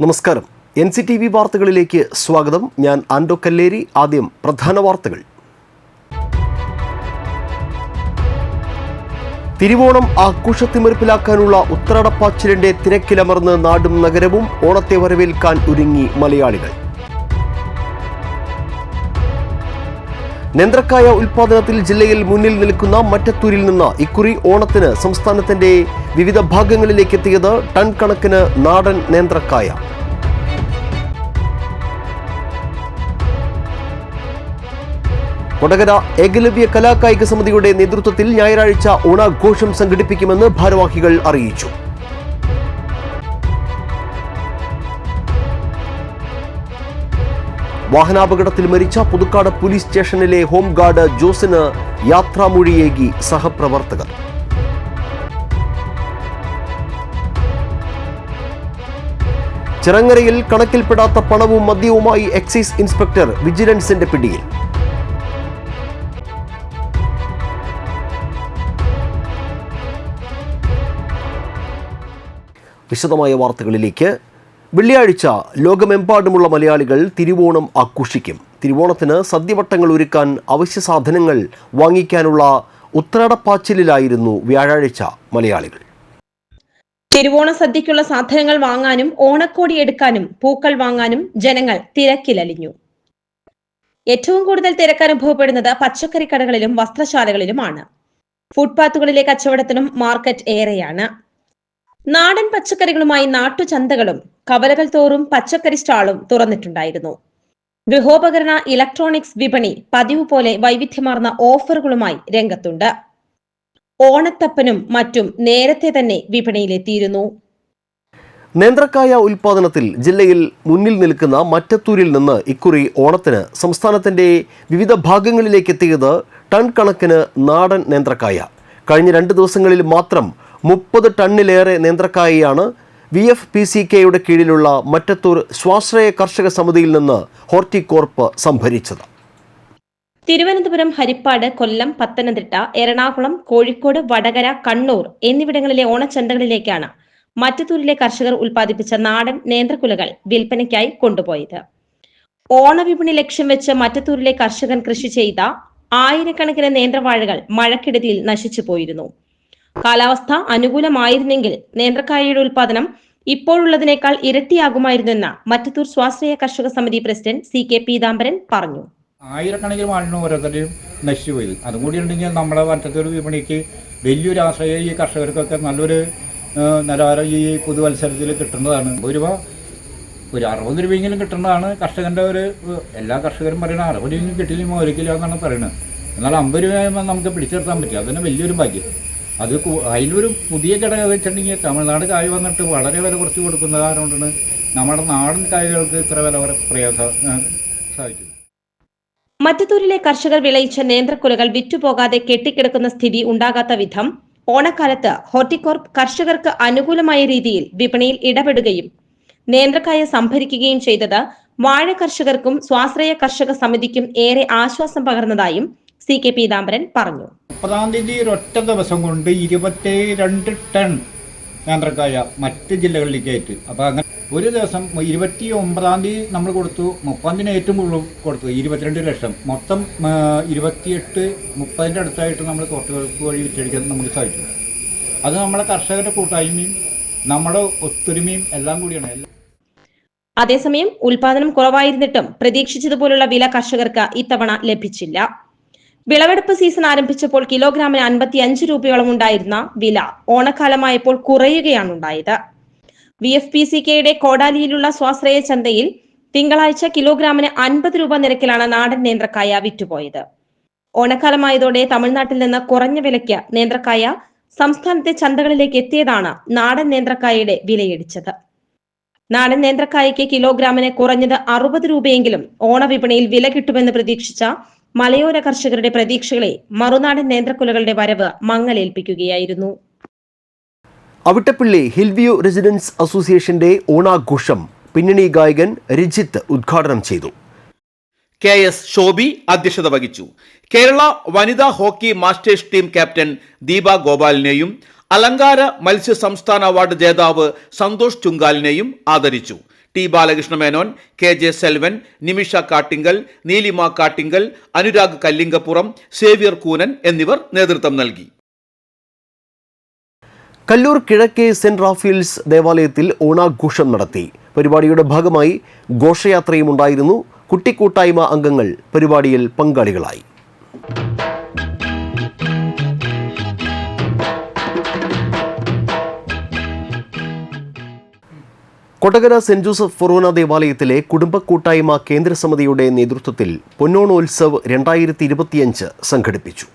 നമസ്കാരം. NCTV വാർത്തകളിലേക്ക് സ്വാഗതം. ഞാൻ ആൻഡോ കല്ലേരി. ആദ്യം പ്രധാന വാർത്തകൾ. തിരുവോണം ആഘോഷത്തിമിർപ്പിലാക്കാനുള്ള ഉത്രാടപ്പാച്ചിലിന്റെ തിരക്കിലമർന്ന് നാടും നഗരവും. ഓണത്തെ വരവേൽക്കാൻ ഒരുങ്ങി മലയാളികൾ. നേന്ത്രക്കായ ഉൽപാദനത്തിൽ ജില്ലയിൽ മുന്നിൽ നിൽക്കുന്ന മറ്റത്തൂരിൽ നിന്ന് ഇക്കുറി ഓണത്തിന് സംസ്ഥാനത്തിന്റെ വിവിധ ഭാഗങ്ങളിലേക്ക് എത്തിയത് ടൺ കണക്കിന് നാടൻ നേന്ത്രക്കായ. കൊടകര ഏകലവ്യ കലാകായിക സമിതിയുടെ നേതൃത്വത്തിൽ ഞായറാഴ്ച ഓണാഘോഷം സംഘടിപ്പിക്കുമെന്ന് ഭാരവാഹികൾ അറിയിച്ചു. വാഹനാപകടത്തിൽ മരിച്ച പുതുക്കാട് പോലീസ് സ്റ്റേഷനിലെ ഹോംഗാർഡ് ജോസിന് യാത്രാമൊഴിയേകി സഹപ്രവർത്തകർ. ചിറങ്ങരയിൽ കണക്കിൽപ്പെടാത്ത പണവും മദ്യവുമായി എക്സൈസ് ഇൻസ്പെക്ടർ വിജിലൻസിന്റെ പിടിയിൽ. വിശദമായ വാർത്തകളിലേക്ക്. വെള്ളിയാഴ്ച ലോകമെമ്പാടുമുള്ള മലയാളികൾ തിരുവോണം ആഘോഷിക്കും. തിരുവോണത്തിന് സദ്യവട്ടങ്ങൾ ഒരുക്കാൻ അവശ്യ സാധനങ്ങൾ വാങ്ങിക്കാനുള്ള ഉത്രാടപ്പാച്ചിലിലായിരുന്നു വ്യാഴാഴ്ച മലയാളികൾ. തിരുവോണ സദ്യയ്ക്കുള്ള സാധനങ്ങൾ വാങ്ങാനും ഓണക്കോടി എടുക്കാനും പൂക്കൾ വാങ്ങാനും ജനങ്ങൾ തിരക്കിലലിഞ്ഞു. ഏറ്റവും കൂടുതൽ തിരക്ക് അനുഭവപ്പെടുന്നത് പച്ചക്കറി കടകളിലും വസ്ത്രശാലകളിലുമാണ്. ഫുട്പാത്തുകളിലെ കച്ചവടത്തിനും മാർക്കറ്റ് ഏറെയാണ്. നാടൻ പച്ചക്കറികളുമായി നാട്ടുചന്തകളും കവലകൾ തോറും പച്ചക്കറി സ്റ്റാളും തുറന്നിട്ടുണ്ടായിരുന്നു. ഗൃഹോപകരണ ഇലക്ട്രോണിക്സ് വിപണി പതിവ് പോലെ വൈവിധ്യമാർന്ന ഓഫറുകളുമായി രംഗത്തുണ്ട്. ഓണത്തപ്പനും മറ്റും നേരത്തെ തന്നെ വിപണിയിലെത്തിയിരുന്നു. നേന്ത്രക്കായ ഉൽപാദനത്തിൽ ജില്ലയിൽ മുന്നിൽ നിൽക്കുന്ന മറ്റത്തൂരിൽ നിന്ന് ഇക്കുറി ഓണത്തിന് സംസ്ഥാനത്തിന്റെ വിവിധ ഭാഗങ്ങളിലേക്ക് എത്തിയത് ടൺ കണക്കിന് നാടൻ നേന്ത്രക്കായ. കഴിഞ്ഞ 2 ദിവസങ്ങളിൽ മാത്രം 30 ടണ്ണിലേറെ നേന്ത്രക്കായയാണ് VFPCKയുടെ കീഴിലുള്ള മറ്റത്തൂർ സ്വാശ്രയ കർഷക സമിതിയിൽ നിന്ന് ഹോർട്ടികോർപ്പ് സംഭരിച്ചത്. തിരുവനന്തപുരം, ഹരിപ്പാട്, കൊല്ലം, പത്തനംതിട്ട, എറണാകുളം, കോഴിക്കോട്, വടകര, കണ്ണൂർ എന്നിവിടങ്ങളിലെ ഓണച്ചന്തകളിലേക്കാണ് മറ്റത്തൂരിലെ കർഷകർ ഉൽപ്പാദിപ്പിച്ച നാടൻ നേന്ത്രക്കുലകൾ വിൽപ്പനയ്ക്കായി കൊണ്ടുപോയത്. ഓണവിപണി ലക്ഷ്യം വെച്ച് മറ്റത്തൂരിലെ കർഷകൻ കൃഷി ചെയ്ത ആയിരക്കണക്കിന് നേന്ത്രവാഴകൾ മഴക്കെടുതിയിൽ നശിച്ചു പോയിരുന്നു. കാലാവസ്ഥ അനുകൂലമായിരുന്നെങ്കിൽ നേന്ത്രക്കായയുടെ ഉൽപാദനം ഇപ്പോഴുള്ളതിനേക്കാൾ ഇരട്ടിയാകുമായിരുന്നെന്ന് മറ്റത്തൂർ സ്വാശ്രയ കർഷക സമിതി പ്രസിഡന്റ് CK പീതാംബരൻ പറഞ്ഞു. ആയിരക്കണക്കിന് വാഴ ഓരോരുത്തരും നശിച്ചു പോയി. അതും കൂടി ഉണ്ടെങ്കിൽ നമ്മുടെ മറ്റത്തൂർ വിപണിക്ക് വലിയൊരു ആശ്രയം ഈ കർഷകർക്കൊക്കെ നല്ലൊരു നിലവാരം ഈ പുതുവത്സരത്തിൽ കിട്ടുന്നതാണ്. ഒരു 60 രൂപയെങ്കിലും കിട്ടുന്നതാണ് കർഷകൻ്റെ എല്ലാ കർഷകരും പറയുന്നത്. 60 രൂപയും കിട്ടില്ലെങ്കിൽ 1 കിലോ എന്നാണ് പറയുന്നത്. എന്നാൽ 50 രൂപ നമുക്ക് പിടിച്ചെടുത്താൻ പറ്റും. അതിന് വലിയൊരു ഭാഗ്യം. അത് അതിലൊരു പുതിയ ഘടകം വെച്ചിട്ടുണ്ടെങ്കിൽ തമിഴ്നാട് കായ വന്നിട്ട് വളരെ വില കുറച്ച് കൊടുക്കുന്ന കാരണം കൊണ്ടാണ് നമ്മുടെ നാടൻ കായകൾക്ക് ഇത്ര വില സാധിക്കും. മറ്റത്തൂരിലെ കർഷകർ വിളയിച്ച നേന്ത്രക്കുലകൾ വിറ്റുപോകാതെ കെട്ടിക്കിടക്കുന്ന സ്ഥിതി ഉണ്ടാകാത്ത വിധം ഓണക്കാലത്ത് ഹോർട്ടികോർപ്പ് കർഷകർക്ക് അനുകൂലമായ രീതിയിൽ വിപണിയിൽ ഇടപെടുകയും നേന്ത്രക്കായ സംഭരിക്കുകയും ചെയ്തത് വാഴ കർഷകർക്കും സ്വാശ്രയ കർഷക സമിതിക്കും ഏറെ ആശ്വാസം പകർന്നതായും CK പീതാംബരൻ പറഞ്ഞു. 30-ാം തീയതി ഒരൊറ്റ ദിവസം കൊണ്ട് 22 ടൺ നേന്ത്രക്കായ മറ്റ് ജില്ലകളിലേക്ക് അയച്ചു. അപ്പോൾ അങ്ങനെ ഒരു ദിവസം 29-ാം തീയതി നമ്മൾ കൊടുത്തു. 30-ാം തീയതി ഏറ്റവും കൂടുതൽ കൊടുത്തു 22 ലക്ഷം. മൊത്തം 28-30 അടുത്തായിട്ട് നമ്മൾ തോട്ടുകൾക്ക് വഴി വിറ്റഴിക്കാൻ നമുക്ക് സാധിച്ചു. അത് നമ്മുടെ കർഷകരുടെ കൂട്ടായ്മയും നമ്മുടെ ഒത്തൊരുമയും എല്ലാം കൂടിയാണ്. അതേസമയം ഉൽപാദനം കുറവായിരുന്നിട്ടും പ്രതീക്ഷിച്ചതുപോലുള്ള വില കർഷകർക്ക് ഇത്തവണ ലഭിച്ചില്ല. വിളവെടുപ്പ് സീസൺ ആരംഭിച്ചപ്പോൾ കിലോഗ്രാമിന് 55 രൂപയോളം ഉണ്ടായിരുന്ന വില ഓണക്കാലമായപ്പോൾ കുറയുകയാണുണ്ടായത്. VFPCKയുടെ കോടാലിയിലുള്ള സ്വാശ്രയ ചന്തയിൽ തിങ്കളാഴ്ച കിലോഗ്രാമിന് 50 രൂപ നിരക്കിലാണ് നാടൻ നേന്ത്രക്കായ വിറ്റുപോയത്. ഓണക്കാലമായതോടെ തമിഴ്നാട്ടിൽ നിന്ന് കുറഞ്ഞ വിലയ്ക്ക് നേന്ത്രക്കായ സംസ്ഥാനത്തെ ചന്തകളിലേക്ക് എത്തിയതാണ് നാടൻ നേന്ത്രക്കായയുടെ വിലയിടിച്ചത്. നാടൻ നേന്ത്രക്കായയ്ക്ക് കിലോഗ്രാമിന് കുറഞ്ഞത് 60 രൂപയെങ്കിലും ഓണവിപണിയിൽ വില കിട്ടുമെന്ന് പ്രതീക്ഷിച്ച മലയോര കർഷകരുടെ പ്രതീക്ഷകളെ മറുനാടൻ നേന്ത്രക്കുലകളുടെ വരവ് മങ്ങലേൽപ്പിക്കുകയായിരുന്നു. അവിട്ടപ്പള്ളി ഹിൽവ്യൂ റെസിഡൻസ് അസോസിയേഷന്റെ ഓണാഘോഷം പിന്നണി ഗായകൻ രജിത്ത് ഉദ്ഘാടനം ചെയ്തു. KS ശോഭി അധ്യക്ഷത വഹിച്ചു. കേരള വനിതാ hockey masters team captain Deepa ഗോപാലിനെയും അലങ്കാര മത്സ്യ സംസ്ഥാന അവാർഡ് ജേതാവ് സന്തോഷ് ചുങ്കാലിനെയും ആദരിച്ചു. T Balakrishna Menon, K J Selvan, Nimisha Kattingal, Neelima Kattingal, Anurag Kallingappuram, Xavier Koonan എന്നിവർ നേതൃത്വം നൽകി. കല്ലൂർ കിഴക്കേ സെന്റ് റാഫേൽസ് ദേവാലയത്തിൽ ഓണാഘോഷം നടത്തി. പരിപാടിയുടെ ഭാഗമായി ഘോഷയാത്രയും ഉണ്ടായിരുന്നു. കുട്ടിക്കൂട്ടായ്മ അംഗങ്ങൾ പരിപാടിയിൽ പങ്കാളികളായി. കൊടകര സെന്റ് ജോസഫ് ഫൊറോന ദേവാലയത്തിലെ കുടുംബ കൂട്ടായ്മ കേന്ദ്രസമിതിയുടെ നേതൃത്വത്തിൽ പൊന്നോണോത്സവ് 2025 സംഘടിപ്പിച്ചു.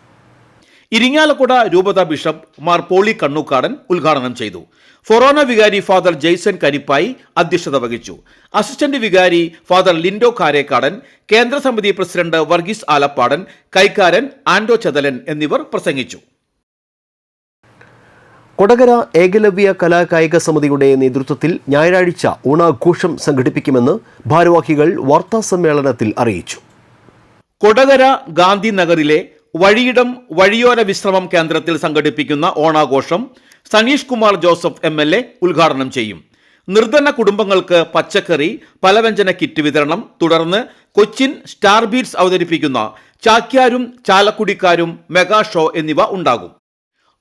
ഇരിങ്ങാലക്കുട രൂപത ബിഷപ്പ് മാർ പോളി കണ്ണൂക്കാടൻ ഉദ്ഘാടനം ചെയ്തു. ഫൊറോന വികാരി ഫാദർ ജെയ്സൺ കരിപ്പായി അധ്യക്ഷത വഹിച്ചു. അസിസ്റ്റന്റ് വികാരി ഫാദർ ലിൻഡോ കാരേക്കാടൻ, കേന്ദ്രസമിതി പ്രസിഡന്റ് വർഗീസ് ആലപ്പാടൻ, കൈക്കാരൻ ആൻഡോ ചതലൻ എന്നിവർ പ്രസംഗിച്ചു. കൊടകര ഏകലവ്യ കലാകായിക സമിതിയുടെ നേതൃത്വത്തിൽ ഞായറാഴ്ച ഓണാഘോഷം സംഘടിപ്പിക്കുമെന്ന് ഭാരവാഹികൾ വാർത്താസമ്മേളനത്തിൽ അറിയിച്ചു. കൊടകര ഗാന്ധി നഗറിലെ വഴിയിടം വഴിയോര വിശ്രമം കേന്ദ്രത്തിൽ സംഘടിപ്പിക്കുന്ന ഓണാഘോഷം സനീഷ് കുമാർ ജോസഫ് MLA ഉദ്ഘാടനം ചെയ്യും. നിർധന കുടുംബങ്ങൾക്ക് പച്ചക്കറി, പലവ്യഞ്ജന കിറ്റ് വിതരണം, തുടർന്ന് കൊച്ചിൻ സ്റ്റാർ ബീറ്റ്സ് അവതരിപ്പിക്കുന്ന ചാക്യാരും ചാലക്കുടിക്കാരും മെഗാ ഷോ എന്നിവ ഉണ്ടാകും.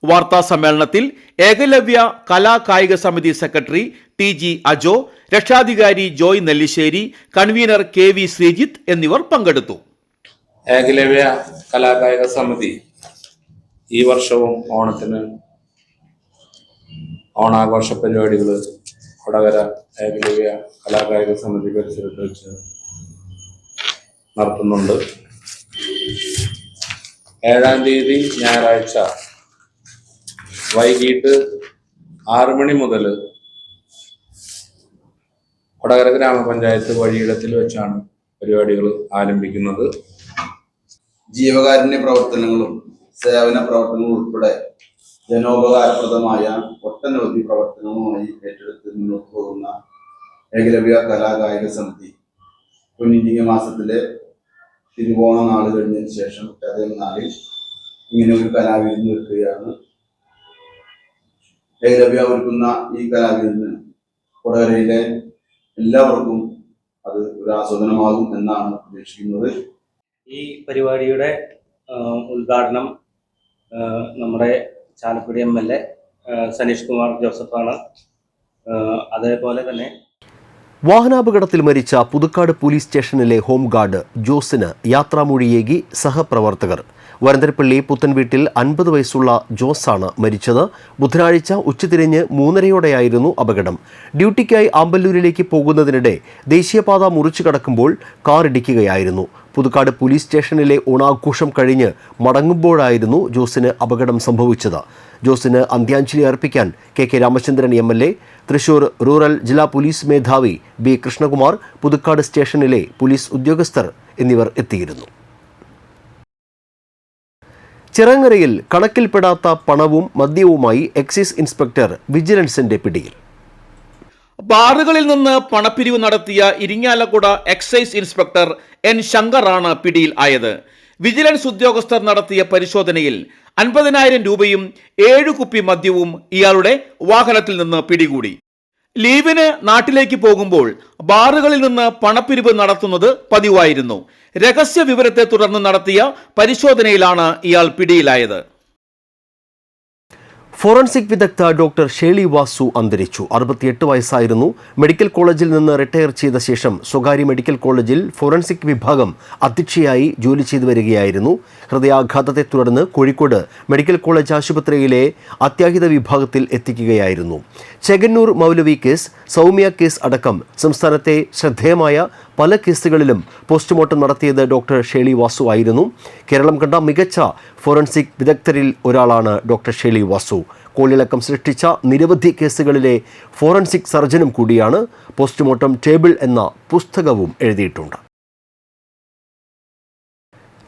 വാർത്താ സമ്മേളനത്തിൽ ഏകലവ്യ കലാകായിക സമിതി സെക്രട്ടറി TG അജോ, രക്ഷാധികാരി ജോയ് നെല്ലിശ്ശേരി, കൺവീനർ KV ശ്രീജിത്ത് എന്നിവർ പങ്കെടുത്തു. ഏകലവ്യ കലാകായിക സമിതി ഈ വർഷവും ഓണത്തിന് ഓണാഘോഷ പരിപാടികൾ കൊടകര ഏകലവ്യ കലാകായിക സമിതി പരിസരത്ത് വെച്ച് നടത്തുന്നുണ്ട്. 7-ാം തീയതി ഞായറാഴ്ച വൈകിട്ട് 6 മണി മുതൽ കൊടകര ഗ്രാമപഞ്ചായത്ത് വഴിയിടത്തിൽ വെച്ചാണ് പരിപാടികൾ ആരംഭിക്കുന്നത്. ജീവകാരുണ്യ പ്രവർത്തനങ്ങളും സേവന പ്രവർത്തനങ്ങളും ഉൾപ്പെടെ ജനോപകാരപ്രദമായ ഒട്ടനവധി പ്രവർത്തനങ്ങളുമായി ഏറ്റെടുത്ത് മുന്നോട്ട് പോകുന്ന ഏകലവ്യ കലാകായിക സമിതി പൊന്നിഞ്ചിങ്ങ മാസത്തിലെ തിരുവോണ നാൾ കഴിഞ്ഞതിന് ശേഷം അതേ നാളിൽ ഇങ്ങനെ ഒരു കലാവിരുന്ന് ഒരുക്കുകയാണ്. ഏകലവ്യ ഒരുക്കുന്ന ഈ കലാവിരുന്ന് കൊടകരയിലെ എല്ലാവർക്കും അത് ഒരു ആസ്വാദനമാകും എന്നാണ് പ്രതീക്ഷിക്കുന്നത്. ഈ പരിപാടിയുടെ ഉദ്ഘാടനം നമ്മുടെ ചാലക്കുടി MLA സനീഷ് കുമാർ ജോസഫാണ്. അതേപോലെ തന്നെ വാഹനാപകടത്തിൽ മരിച്ച പുതുക്കാട് പോലീസ് സ്റ്റേഷനിലെ ഹോംഗാർഡ് ജോസിന് യാത്രാമൊഴിയേകി സഹപ്രവർത്തകർ. വരന്തരപ്പള്ളി പുത്തൻവീട്ടിൽ 50 വയസ്സുള്ള ജോസാണ് മരിച്ചത്. ബുധനാഴ്ച ഉച്ചതിരിഞ്ഞ് 3:30യോടെയായിരുന്നു അപകടം. ഡ്യൂട്ടിക്കായി ആമ്പല്ലൂരിലേക്ക് പോകുന്നതിനിടെ ദേശീയപാത മുറിച്ചു കടക്കുമ്പോൾ കാർ ഇടിക്കുകയായിരുന്നു. പുതുക്കാട് പോലീസ് സ്റ്റേഷനിലെ ഓണാഘോഷം കഴിഞ്ഞ് മടങ്ങുമ്പോഴായിരുന്നു ജോസിന് അപകടം സംഭവിച്ചത്. ജോസിന് അന്ത്യാഞ്ജലി അർപ്പിക്കാൻ KK Ramachandran MLA, Thrissur rural ജില്ലാ പോലീസ് മേധാവി B കൃഷ്ണകുമാർ, പുതുക്കാട് സ്റ്റേഷനിലെ പോലീസ് ഉദ്യോഗസ്ഥർ എന്നിവർ എത്തിയിരുന്നു. ചിറങ്ങരയിൽ കണക്കിൽപ്പെടാത്ത പണവും മദ്യവുമായി എക്സൈസ് ഇൻസ്പെക്ടർ വിജിലൻസിന്റെ പിടിയിൽ. ബാറുകളിൽ നിന്ന് പണപ്പിരിവ് നടത്തിയ ഇരിങ്ങാലക്കുട എക്സൈസ് ഇൻസ്പെക്ടർ N ശങ്കറാണ് പിടിയിൽ ആയത്. വിജിലൻസ് ഉദ്യോഗസ്ഥർ നടത്തിയ പരിശോധനയിൽ 50,000 രൂപയും 7 കുപ്പി മദ്യവും ഇയാളുടെ വാഹനത്തിൽ നിന്ന് പിടികൂടി. ലീവിന് നാട്ടിലേക്ക് പോകുമ്പോൾ ബാറുകളിൽ നിന്ന് പണപ്പിരിവ് നടത്തുന്നത് പതിവായിരുന്നു. രഹസ്യ വിവരത്തെ തുടർന്ന് നടത്തിയ പരിശോധനയിലാണ് ഇയാൾ പിടിയിലായത്. ഫോറൻസിക് വിദഗ്ധ ഡോക്ടർ ഷേളി വാസു അന്തരിച്ചു. 68 വയസ്സായിരുന്നു. മെഡിക്കൽ കോളേജിൽ നിന്ന് റിട്ടയർ ചെയ്ത ശേഷം സ്വകാര്യ മെഡിക്കൽ കോളേജിൽ ഫോറൻസിക് വിഭാഗം അധ്യക്ഷയായി ജോലി ചെയ്തു വരികയായിരുന്നു. ഹൃദയാഘാതത്തെ തുടർന്ന് കോഴിക്കോട് മെഡിക്കൽ കോളേജ് ആശുപത്രിയിലെ അത്യാഹിത വിഭാഗത്തിൽ എത്തിക്കുകയായിരുന്നു. ചെങ്ങന്നൂർ മൗലവി കേസ്, സൗമ്യ കേസ് അടക്കം സംസ്ഥാനത്തെ ശ്രദ്ധേയമായ പല കേസുകളിലും പോസ്റ്റ്മോർട്ടം നടത്തിയത് ഡോക്ടർ ഷേളി വാസു ആയിരുന്നു. കേരളം കണ്ട മികച്ച ഫോറൻസിക് വിദഗ്ധരിൽ ഒരാളാണ് ഡോക്ടർ ഷേളി വാസു. കോളിളക്കം സൃഷ്ടിച്ച നിരവധി കേസുകളിലെ ഫോറൻസിക് സർജനും കൂടിയാണ്. പോസ്റ്റ്മോർട്ടം ടേബിൾ എന്ന പുസ്തകവും എഴുതിയിട്ടുണ്ട്.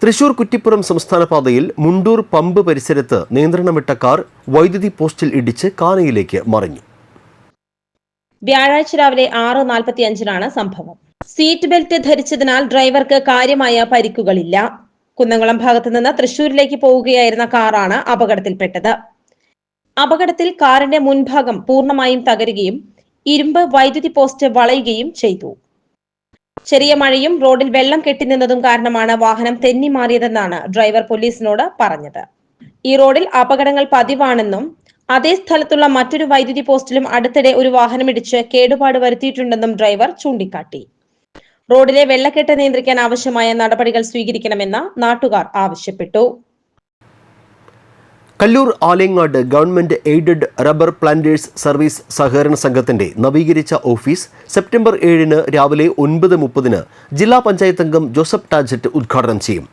തൃശൂർ കുറ്റിപ്പുറം സംസ്ഥാന പാതയിൽ മുണ്ടൂർ പമ്പ് പരിസരത്ത് നിയന്ത്രണമിട്ട കാർ വൈദ്യുതി പോസ്റ്റിൽ ഇടിച്ച് കാനയിലേക്ക് മറിഞ്ഞു. വ്യാഴാഴ്ച രാവിലെ 6:45 സംഭവം. സീറ്റ് ബെൽറ്റ് ധരിച്ചതിനാൽ ഡ്രൈവർക്ക് കാര്യമായ പരിക്കുകളില്ല. കുന്നംകുളം ഭാഗത്തു നിന്ന് തൃശൂരിലേക്ക് പോവുകയായിരുന്ന കാറാണ് അപകടത്തിൽപ്പെട്ടത്. അപകടത്തിൽ കാറിന്റെ മുൻഭാഗം പൂർണ്ണമായും തകരുകയും ഇരുമ്പ് വൈദ്യുതി പോസ്റ്റ് വളയുകയും ചെയ്തു. ചെറിയ മഴയും റോഡിൽ വെള്ളം കെട്ടിനിന്നതും കാരണമാണ് വാഹനം തെന്നി മാറിയതെന്നാണ് ഡ്രൈവർ പോലീസിനോട് പറഞ്ഞത്. ഈ റോഡിൽ അപകടങ്ങൾ പതിവാണെന്നും അതേ സ്ഥലത്തുള്ള മറ്റൊരു വൈദ്യുതി പോസ്റ്റിലും അടുത്തിടെ ഒരു വാഹനമിടിച്ച് കേടുപാട് വരുത്തിയിട്ടുണ്ടെന്നും ഡ്രൈവർ ചൂണ്ടിക്കാട്ടി. റോഡിലെ വെള്ളക്കെട്ട് നിയന്ത്രിക്കാൻ ആവശ്യമായ നടപടികൾ സ്വീകരിക്കണമെന്ന് നാട്ടുകാർ ആവശ്യപ്പെട്ടു. Kallur Alengad government aided rubber planters service സഹകരണ സംഘത്തിന്റെ നവീകരിച്ച ഓഫീസ് സെപ്റ്റംബർ 7 രാവിലെ 9:30 ജില്ലാ പഞ്ചായത്ത് അംഗം ജോസഫ് ടാജറ്റ് ഉദ്ഘാടനം ചെയ്യും.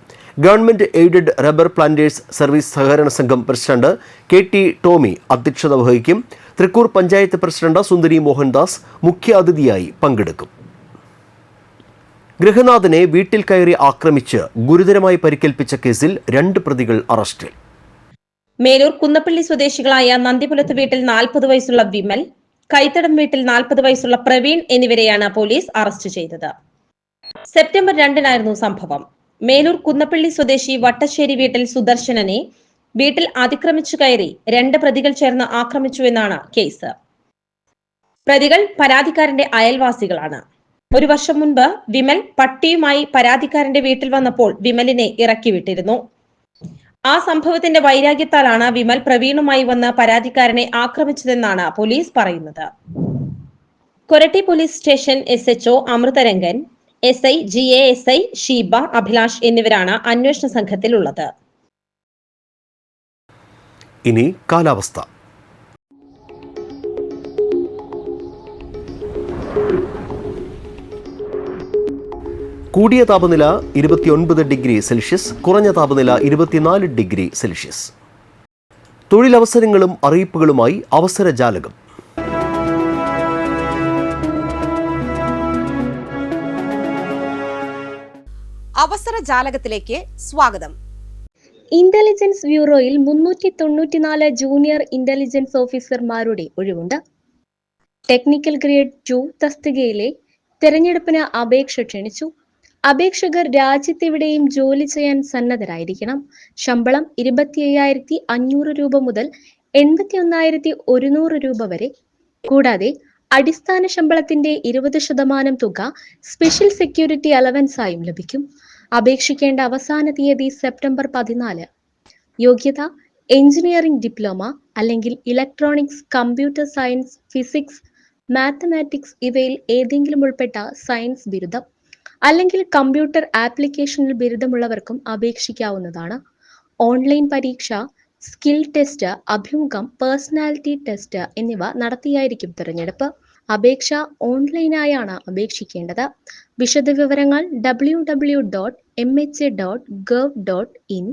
Government aided rubber planters service സഹകരണ സംഘം പ്രസിഡന്റ് KT ടോമി അധ്യക്ഷത വഹിക്കും. തൃക്കൂർ പഞ്ചായത്ത് പ്രസിഡന്റ് സുന്ദരി മോഹൻദാസ് മുഖ്യാതിഥിയായി പങ്കെടുക്കും. ഗൃഹനാഥനെ വീട്ടിൽ കയറി ആക്രമിച്ച് ഗുരുതരമായി പരിക്കേൽപ്പിച്ച കേസിൽ 2 പ്രതികൾ അറസ്റ്റിൽ. മേലൂർ കുന്നപ്പള്ളി സ്വദേശികളായ നന്ദിപുലത്ത് വീട്ടിൽ 40 വയസ്സുള്ള വിമൽ, കൈത്തടം വീട്ടിൽ 40 വയസ്സുള്ള പ്രവീൺ എന്നിവരെയാണ് പോലീസ് അറസ്റ്റ് ചെയ്തത്. സെപ്റ്റംബർ 2 സംഭവം. മേലൂർ കുന്നപ്പള്ളി സ്വദേശി വട്ടശ്ശേരി വീട്ടിൽ സുദർശനനെ വീട്ടിൽ അതിക്രമിച്ചു കയറി 2 പ്രതികൾ ചേർന്ന് ആക്രമിച്ചുവെന്നാണ് കേസ്. പ്രതികൾ പരാതിക്കാരന്റെ അയൽവാസികളാണ്. 1 വർഷം മുൻപ് വിമൽ പട്ടിയുമായി പരാതിക്കാരന്റെ വീട്ടിൽ വന്നപ്പോൾ വിമലിനെ ഇറക്കിവിട്ടിരുന്നു. ആ സംഭവത്തിന്റെ വൈരാഗ്യത്താലാണ് വിമൽ പ്രവീണുമായി വന്ന് പരാതിക്കാരനെ ആക്രമിച്ചതെന്നാണ് പോലീസ് പറയുന്നത്. Koratty police station SHO Amritharangan, SI GASI Sheeba, Abhilash എന്നിവരാണ് അന്വേഷണ സംഘത്തിലുള്ളത്. ഇനി കാലാവസ്ഥ. കൂടിയ താപനില 29 ഡിഗ്രി സെൽഷ്യസ്, കുറഞ്ഞ താപനില 24 ഡിഗ്രി സെൽഷ്യസ്. തൊഴിലവസരങ്ങളും അറിയിപ്പുകളുമായി അവസരജാലകം. അവസരജാലകത്തിലേക്ക് സ്വാഗതം. ഇന്റലിജൻസ് ബ്യൂറോയിൽ 394 ജൂനിയർ ഇന്റലിജൻസ് ഓഫീസർമാരുടെ ഒഴിവുണ്ട്. ടെക്നിക്കൽ ഗ്രേഡ് 2 തസ്തികയിലെ തെരഞ്ഞെടുപ്പിന് അപേക്ഷ ക്ഷണിച്ചു. അപേക്ഷകർ രാജ്യത്തെവിടെയും ജോലി ചെയ്യാൻ സന്നദ്ധരായിരിക്കണം. ശമ്പളം 25,500 രൂപ മുതൽ 81,100 രൂപ വരെ. കൂടാതെ അടിസ്ഥാന ശമ്പളത്തിന്റെ 20% തുക സ്പെഷ്യൽ സെക്യൂരിറ്റി അലവൻസായും ലഭിക്കും. അപേക്ഷിക്കേണ്ട അവസാന തീയതി സെപ്റ്റംബർ 14. യോഗ്യത എഞ്ചിനീയറിംഗ് ഡിപ്ലോമ അല്ലെങ്കിൽ electronics, computer science, physics, mathematics ഇവയിൽ ഏതെങ്കിലും ഉൾപ്പെട്ട സയൻസ് ബിരുദം അല്ലെങ്കിൽ കമ്പ്യൂട്ടർ ആപ്ലിക്കേഷനിൽ ബിരുദമുള്ളവർക്കും അപേക്ഷിക്കാവുന്നതാണ്. ഓൺലൈൻ പരീക്ഷ, സ്കിൽ ടെസ്റ്റ്, അഭിമുഖം, പേഴ്സണാലിറ്റി ടെസ്റ്റ് എന്നിവ നടത്തിയായിരിക്കും തിരഞ്ഞെടുപ്പ്. അപേക്ഷ ഓൺലൈനായാണ് അപേക്ഷിക്കേണ്ടത്. വിശദവിവരങ്ങൾ www.mha.gov.in,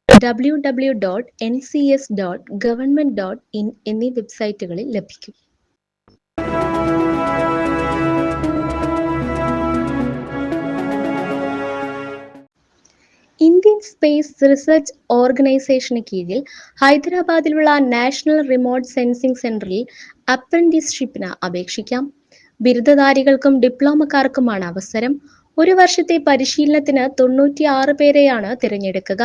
www.ncs.government.in എന്നീ വെബ്സൈറ്റുകളിൽ ലഭിക്കും. ഇന്ത്യൻ സ്പേസ് റിസർച്ച് ഓർഗനൈസേഷന് കീഴിൽ ഹൈദരാബാദിലുള്ള നാഷണൽ റിമോട്ട് സെൻസിംഗ് സെന്ററിൽ അപ്രന്റീസ്ഷിപ്പിന് അപേക്ഷിക്കാം. ബിരുദധാരികൾക്കും ഡിപ്ലോമക്കാർക്കുമാണ് അവസരം. 1 വർഷത്തെ പരിശീലനത്തിന് 96 പേരെയാണ് തിരഞ്ഞെടുക്കുക.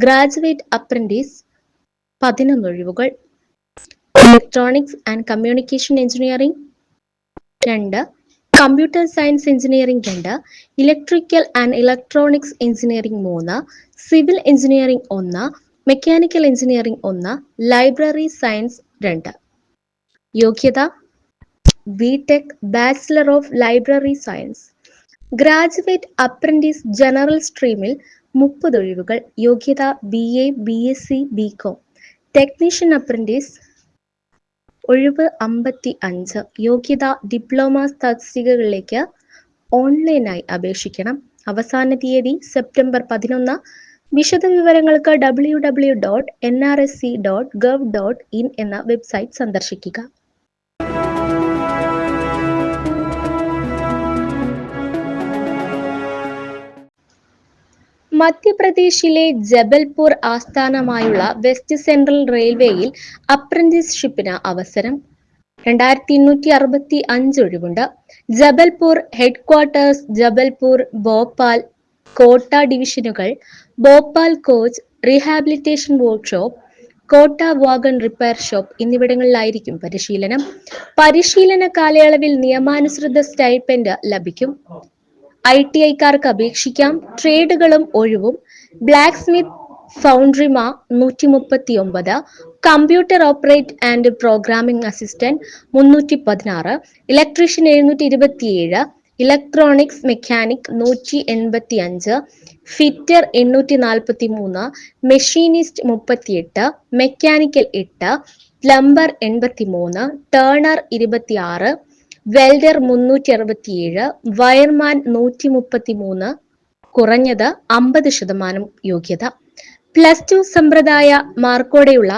ഗ്രാജുവേറ്റ് അപ്രന്റീസ് 11 ഒഴിവുകൾ. Electronics and communication engineering 2, computer science engineering 2, electrical and electronics engineering 3, civil engineering 1, mechanical engineering 1, library science 2. യോഗ്യത BTech bachelor of library science. Graduate apprentice general സ്ട്രീമിൽ 30 ഒഴിവുകൾ. യോഗ്യത BA, BSc, BCom. Technician apprentice ഒഴിവ് 55. യോഗ്യത diploma തസ്തികകളിലേക്ക് ഓൺലൈനായി അപേക്ഷിക്കണം. അവസാന തീയതി സെപ്റ്റംബർ 11. വിശദവിവരങ്ങൾക്ക് www.nrsc.gov.in എന്ന വെബ്സൈറ്റ് സന്ദർശിക്കുക. മധ്യപ്രദേശിലെ ജബൽപൂർ ആസ്ഥാനമായുള്ള വെസ്റ്റ് സെൻട്രൽ റെയിൽവേയിൽ അപ്രന്റീസ്ഷിപ്പിന് അവസരം. 2265 ഒഴിവുണ്ട്. ജബൽപൂർ ഹെഡ്ക്വാർട്ടേഴ്സ്, ജബൽപൂർ, ഭോപ്പാൽ, കോട്ട ഡിവിഷനുകൾ, Bhopal coach rehabilitation workshop, Kota wagon repair shop എന്നിവിടങ്ങളിലായിരിക്കും പരിശീലനം. പരിശീലന കാലയളവിൽ നിയമാനുസൃത സ്റ്റൈപ്പൻഡ് ലഭിക്കും. ITI-ക്കാർക്ക് അപേക്ഷിക്കാം. ട്രേഡുകളും ഒഴിവും. ബ്ലാക്ക് സ്മിത്ത് ഫൗണ്ടറിമാർ 139, computer operate and programming assistant 316, electrician 727, electronics mechanic 185, fitter 843, machinist 38, mechanical 8, plumber 83, turner 26, welder 367, wireman 133, കുറഞ്ഞത് 50% യോഗ്യത. +2 സമ്പ്രദായ മാർക്കോടെയുള്ള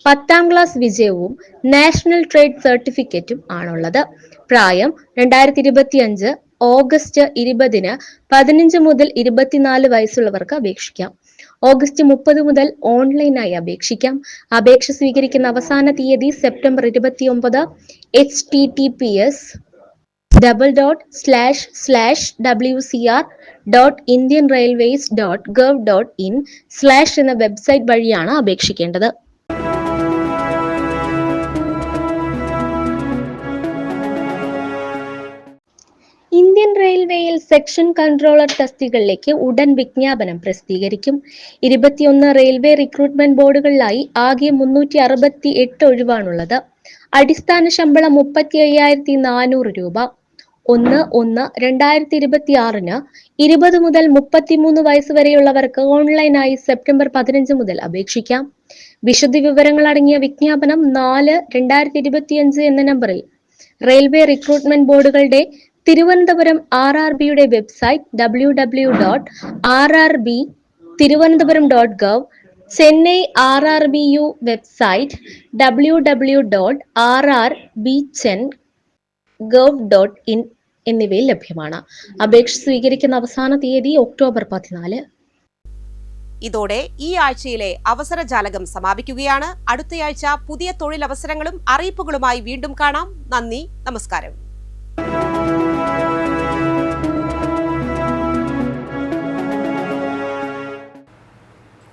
10ാം ക്ലാസ് വിജയവും നാഷണൽ ട്രേഡ് സർട്ടിഫിക്കറ്റും ആണുള്ളത്. പ്രായം 2025 ഓഗസ്റ്റ് 20-ന് 15 മുതൽ 24 വയസ്സുള്ളവർക്ക് അപേക്ഷിക്കാം. ഓഗസ്റ്റ് 30 മുതൽ ഓൺലൈനായി അപേക്ഷിക്കാം. അപേക്ഷ സ്വീകരിക്കുന്ന അവസാന തീയതി സെപ്റ്റംബർ 29. https://wcr.indianrailways.gov.in/ എന്ന വെബ്സൈറ്റ് വഴിയാണ് അപേക്ഷിക്കേണ്ടത്. ഇന്ത്യൻ റെയിൽവേയിൽ സെക്ഷൻ കൺട്രോളർ തസ്തികകളിലേക്ക് ഉടൻ വിജ്ഞാപനം പ്രസിദ്ധീകരിക്കും. 21 റെയിൽവേ റിക്രൂട്ട്മെന്റ് ബോർഡുകളിലായി ആകെ 368 ഒഴിവാണുള്ളത്. അടിസ്ഥാന ശമ്പളം 35,400 രൂപ. 1/1/2026-ന് 20 മുതൽ 33 വയസ്സ് വരെയുള്ളവർക്ക് ഓൺലൈനായി സെപ്റ്റംബർ 15 മുതൽ അപേക്ഷിക്കാം. വിശദ വിവരങ്ങൾ അടങ്ങിയ വിജ്ഞാപനം 4/2025 എന്ന നമ്പറിൽ റെയിൽവേ റിക്രൂട്ട്മെന്റ് ബോർഡുകളുടെ തിരുവനന്തപുരം RRBയുടെ website www.rrb.tirunavapuram.gov, Chennai RRBU website www.rrbchen.gov.in എന്നിവയിൽ ലഭ്യമാണ്. അപേക്ഷ സ്വീകരിക്കുന്ന അവസാന തീയതി ഒക്ടോബർ 14. ഇതോടെ ഈ ആഴ്ചയിലെ അവസരജാലകം സമാപിക്കുകയാണ്. അടുത്തയാഴ്ച പുതിയ തൊഴിലവസരങ്ങളും അറിയിപ്പുകളുമായി വീണ്ടും കാണാം. നന്ദി, നമസ്കാരം.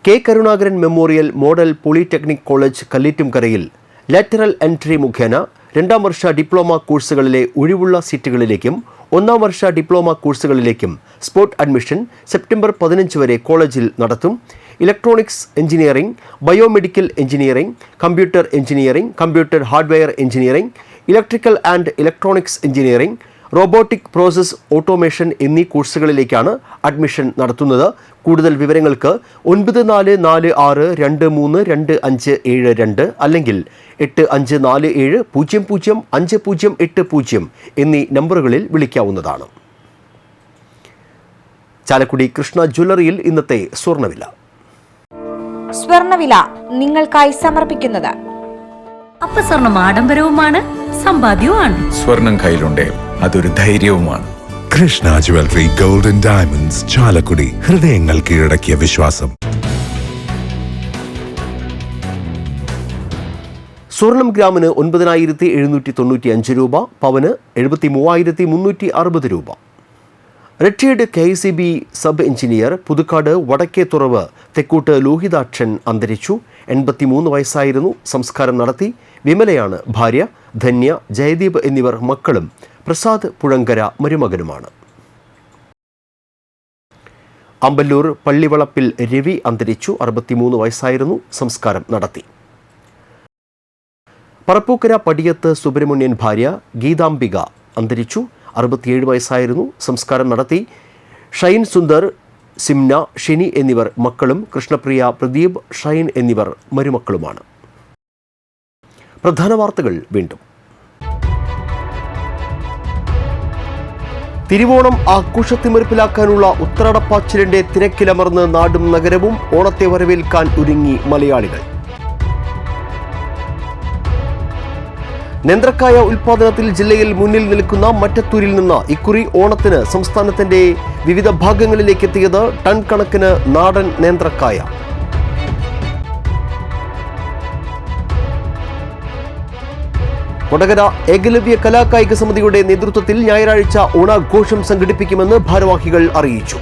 K Karunakaran memorial model polytechnic college കല്ലേറ്റുംകരയിൽ ലാറ്ററൽ എൻട്രി മുഖേന 2ാം വർഷ ഡിപ്ലോമ കോഴ്സുകളിലെ ഒഴിവുള്ള സീറ്റുകളിലേക്കും 1ാം വർഷ ഡിപ്ലോമ കോഴ്സുകളിലേക്കും സ്പോട്ട് അഡ്മിഷൻ സെപ്റ്റംബർ 15 വരെ കോളേജിൽ നടത്തും. Electronics engineering, biomedical engineering, computer engineering, computer hardware engineering, electrical and electronics engineering, robotic process automation എന്നീ കോഴ്സുകളിലേക്കാണ് അഡ്മിഷൻ നടത്തുന്നത്. കൂടുതൽ വിവരങ്ങൾക്ക് 9446232572 അല്ലെങ്കിൽ 8547005080 എന്നീ നമ്പറുകളിൽ വിളിക്കാവുന്നതാണ്. ചാലക്കുടി കൃഷ്ണ ജ്വല്ലറിയിൽ ഇന്നത്തെ സ്വർണ്ണവില. സ്വർണ്ണവില നിങ്ങൾക്കായി സമർപ്പിക്കുന്നത് അപ്പസ്വർണം ആഡംബരവുമാണ്, സമ്പാദ്യവുമാണ്. സ്വർണം കയ്യിലുണ്ടേ അതൊരു ധൈര്യവുമാണ്. Krishna jewellery golden diamonds, Chalakudy. ഹൃദയങ്ങൾ കീഴടക്കിയ വിശ്വാസം. സ്വർണം ഗ്രാമിന് 9,795 രൂപ, പവന് 73,360 രൂപ. Retired KICB sub engineer Puthukkad Vadakkethuravu Thekkoot Lohithakshan അന്തരിച്ചു. 83 വയസ്സായിരുന്നു. സംസ്കാരം നടത്തി. വിമലയാണ് ഭാര്യ. ധന്യ, ജയദീപ് എന്നിവർ മക്കളും. പ്രസാദ് പുഴങ്കര മരുമകനുമാണ്. അമ്പല്ലൂർ പള്ളിവളപ്പിൽ രവി അന്തരിച്ചു. 63 വയസ്സായിരുന്നു. സംസ്കാരം നടത്തി. പറപ്പൂക്കര പടിയത്ത് സുബ്രഹ്മണ്യൻ ഭാര്യ ഗീതാംബിക അന്തരിച്ചു. 67 വയസ്സായിരുന്നു. സംസ്കാരം നടത്തി. ഷൈൻ സുന്ദർ, സിംന, ഷിനി എന്നിവർ മക്കളും. കൃഷ്ണപ്രിയ, പ്രദീപ്, ഷൈൻ എന്നിവർ മരുമക്കളുമാണ്. പ്രധാന വാർത്തകൾ വീണ്ടും. തിരുവോണം ആഘോഷത്തിമിർപ്പിലാക്കാനുള്ള ഉത്രാടപ്പാച്ചിലിന്റെ തിരക്കിലമർന്ന് നാടും നഗരവും. ഓണത്തെ വരവേൽക്കാൻ ഒരുങ്ങി മലയാളികൾ. നേന്ത്രക്കായ ഉൽപാദനത്തിൽ ജില്ലയിൽ മുന്നിൽ നിൽക്കുന്ന മറ്റത്തൂരിൽ നിന്ന് ഇക്കുറി ഓണത്തിന് സംസ്ഥാനത്തിന്റെ വിവിധ ഭാഗങ്ങളിലേക്ക് എത്തിയത് ടൺ കണക്കിന് നാടൻ നേന്ത്രക്കായ. കൊടകര ഏകലവ്യ കലാകായിക സമിതിയുടെ നേതൃത്വത്തിൽ ഞായറാഴ്ച ഓണാഘോഷം സംഘടിപ്പിക്കുമെന്ന് ഭാരവാഹികൾ അറിയിച്ചു.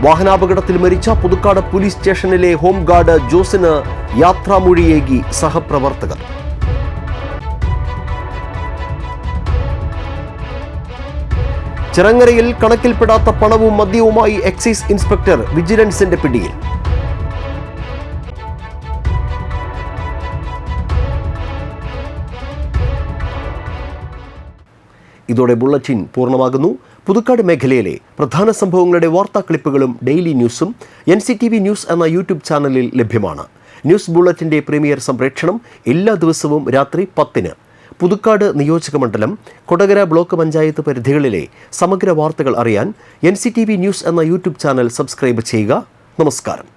വാഹനാപകടത്തിൽ മരിച്ച പുതുക്കാട് പോലീസ് സ്റ്റേഷനിലെ ഹോംഗാർഡ് ജോസിന് യാത്രാമൊഴിയേകി സഹപ്രവർത്തകർ. ചിറങ്ങരയിൽ കണക്കിൽപ്പെടാത്ത പണവും മദ്യവുമായി എക്സൈസ് ഇൻസ്പെക്ടർ വിജിലൻസിന്റെ പിടിയിൽ. ഇതോടെ ബുള്ളറ്റിൻ പൂർണ്ണമാകുന്നു. പുതുക്കാട് മേഖലയിലെ പ്രധാന സംഭവങ്ങളുടെ വാർത്താ ക്ലിപ്പുകളും ഡെയിലി ന്യൂസും NCTV ന്യൂസ് എന്ന യൂട്യൂബ് ചാനലിൽ ലഭ്യമാണ്. ന്യൂസ് ബുള്ളറ്റിന്റെ പ്രീമിയർ സംപ്രേക്ഷണം എല്ലാ ദിവസവും രാത്രി 10-ന്. പുതുക്കാട് നിയോജകമണ്ഡലം, കൊടകര ബ്ലോക്ക് പഞ്ചായത്ത് പരിധികളിലെ സമഗ്ര വാർത്തകൾ അറിയാൻ NCTV ന്യൂസ് എന്ന യൂട്യൂബ് ചാനൽ സബ്സ്ക്രൈബ് ചെയ്യുക. നമസ്കാരം.